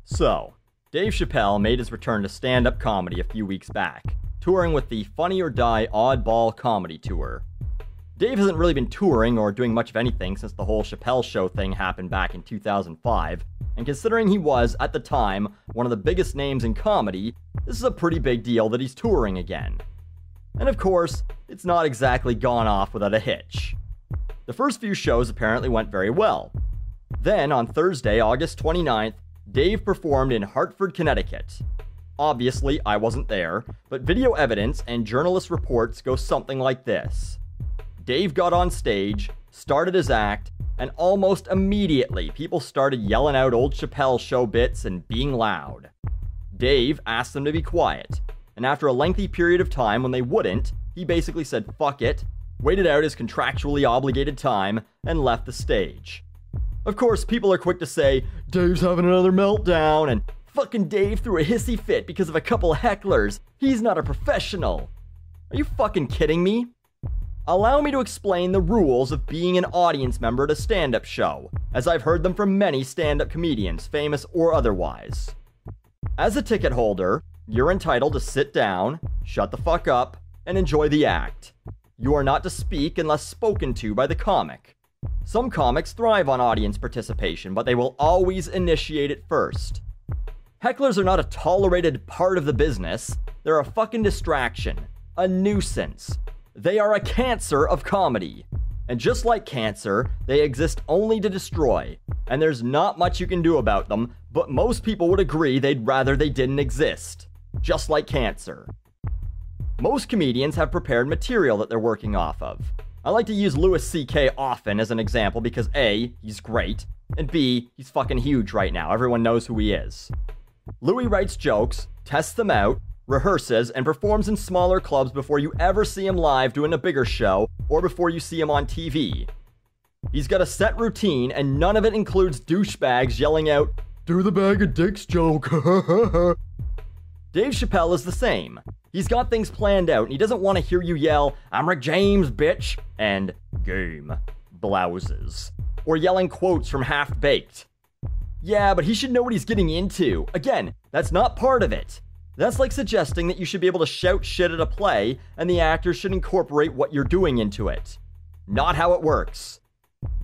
So, Dave Chappelle made his return to stand-up comedy a few weeks back, touring with the Funny or Die Oddball Comedy Tour. Dave hasn't really been touring or doing much of anything since the whole Chappelle Show thing happened back in 2005, and considering he was, at the time, one of the biggest names in comedy, this is a pretty big deal that he's touring again. And of course, it's not exactly gone off without a hitch. The first few shows apparently went very well. Then, on Thursday, August 29th, Dave performed in Hartford, Connecticut. Obviously, I wasn't there, but video evidence and journalist reports go something like this. Dave got on stage, started his act, and almost immediately people started yelling out old Chappelle Show bits and being loud. Dave asked them to be quiet, and after a lengthy period of time when they wouldn't, he basically said fuck it, waited out his contractually obligated time, and left the stage. Of course, people are quick to say, Dave's having another meltdown, and fucking Dave threw a hissy fit because of a couple of hecklers. He's not a professional. Are you fucking kidding me? Allow me to explain the rules of being an audience member at a stand-up show, as I've heard them from many stand-up comedians, famous or otherwise. As a ticket holder, you're entitled to sit down, shut the fuck up, and enjoy the act. You are not to speak unless spoken to by the comic. Some comics thrive on audience participation, but they will always initiate it first. Hecklers are not a tolerated part of the business. They're a fucking distraction, a nuisance. They are a cancer of comedy. And just like cancer, they exist only to destroy. And there's not much you can do about them, but most people would agree they'd rather they didn't exist. Just like cancer. Most comedians have prepared material that they're working off of. I like to use Louis C.K. often as an example because A, he's great, and B, he's fucking huge right now. Everyone knows who he is. Louis writes jokes, tests them out, rehearses, and performs in smaller clubs before you ever see him live doing a bigger show, or before you see him on TV. He's got a set routine, and none of it includes douchebags yelling out, "Do the bag of dicks joke." Dave Chappelle is the same. He's got things planned out, and he doesn't want to hear you yell, "I'm Rick James, bitch," and "game blouses," or yelling quotes from Half-Baked. Yeah, but he should know what he's getting into. Again, that's not part of it. That's like suggesting that you should be able to shout shit at a play, and the actors should incorporate what you're doing into it. Not how it works.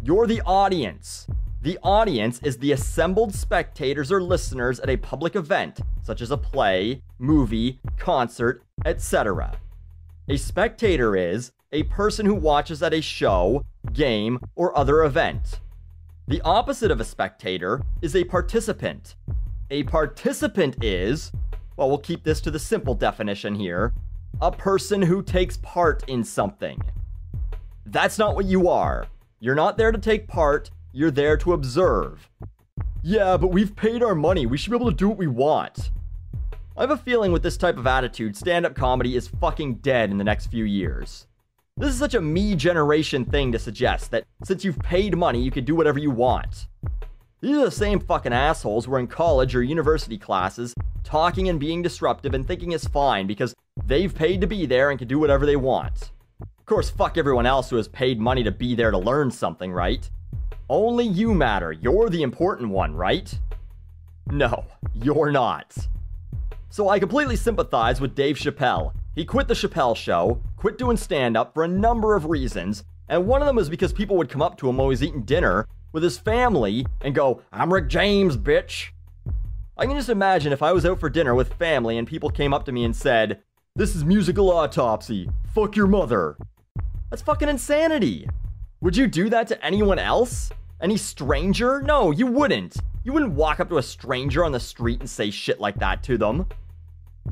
You're the audience. The audience is the assembled spectators or listeners at a public event, such as a play, movie, concert, etc. A spectator is a person who watches at a show, game, or other event. The opposite of a spectator is a participant. A participant is, well, we'll keep this to the simple definition here, a person who takes part in something. That's not what you are. You're not there to take part, you're there to observe. Yeah, but we've paid our money, we should be able to do what we want. I have a feeling with this type of attitude, stand-up comedy is fucking dead in the next few years. This is such a me generation thing to suggest that since you've paid money, you can do whatever you want. These are the same fucking assholes who are in college or university classes, talking and being disruptive and thinking it's fine because they've paid to be there and can do whatever they want. Of course, fuck everyone else who has paid money to be there to learn something, right? Only you matter. You're the important one, right? No, you're not. So I completely sympathize with Dave Chappelle. He quit the Chappelle Show, quit doing stand-up for a number of reasons, and one of them was because people would come up to him while he's eating dinner with his family and go, "I'm Rick James, bitch." I can just imagine if I was out for dinner with family and people came up to me and said, "This is musical autopsy. Fuck your mother." That's fucking insanity. Would you do that to anyone else? Any stranger? No, you wouldn't. You wouldn't walk up to a stranger on the street and say shit like that to them.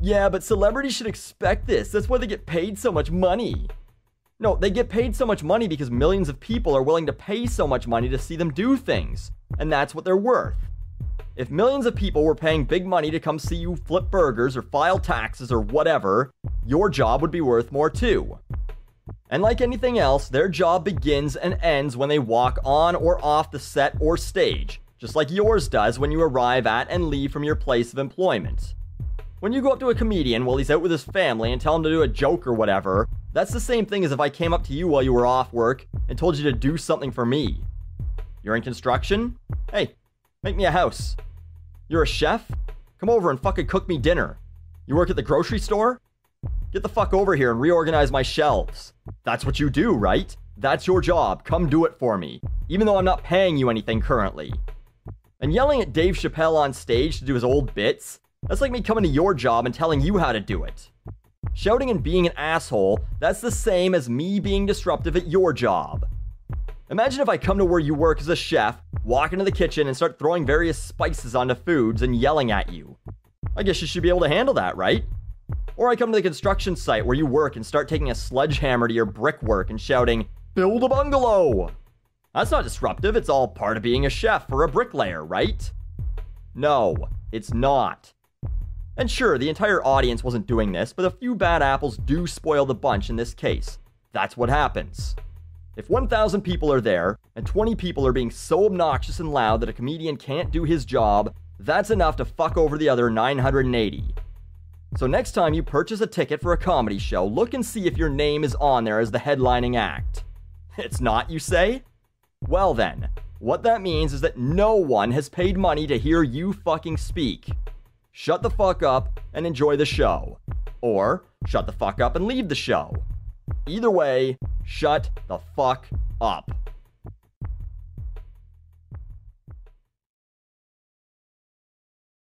Yeah, but celebrities should expect this. That's why they get paid so much money. No, they get paid so much money because millions of people are willing to pay so much money to see them do things. And that's what they're worth. If millions of people were paying big money to come see you flip burgers or file taxes or whatever, your job would be worth more too. And like anything else, their job begins and ends when they walk on or off the set or stage, just like yours does when you arrive at and leave from your place of employment. When you go up to a comedian while he's out with his family and tell him to do a joke or whatever, that's the same thing as if I came up to you while you were off work and told you to do something for me. You're in construction? Hey, make me a house. You're a chef? Come over and fucking cook me dinner. You work at the grocery store? Get the fuck over here and reorganize my shelves. That's what you do, right? That's your job. Come do it for me. Even though I'm not paying you anything currently. And yelling at Dave Chappelle on stage to do his old bits? That's like me coming to your job and telling you how to do it. Shouting and being an asshole, that's the same as me being disruptive at your job. Imagine if I come to where you work as a chef, walk into the kitchen and start throwing various spices onto foods and yelling at you. I guess you should be able to handle that, right? Or I come to the construction site where you work and start taking a sledgehammer to your brickwork and shouting, "Build a bungalow!" That's not disruptive, it's all part of being a chef or a bricklayer, right? No, it's not. And sure, the entire audience wasn't doing this, but a few bad apples do spoil the bunch in this case. That's what happens. If 1,000 people are there, and 20 people are being so obnoxious and loud that a comedian can't do his job, that's enough to fuck over the other 980. So next time you purchase a ticket for a comedy show, look and see if your name is on there as the headlining act. It's not, you say? Well then, what that means is that no one has paid money to hear you fucking speak. Shut the fuck up and enjoy the show. Or, shut the fuck up and leave the show. Either way, shut the fuck up.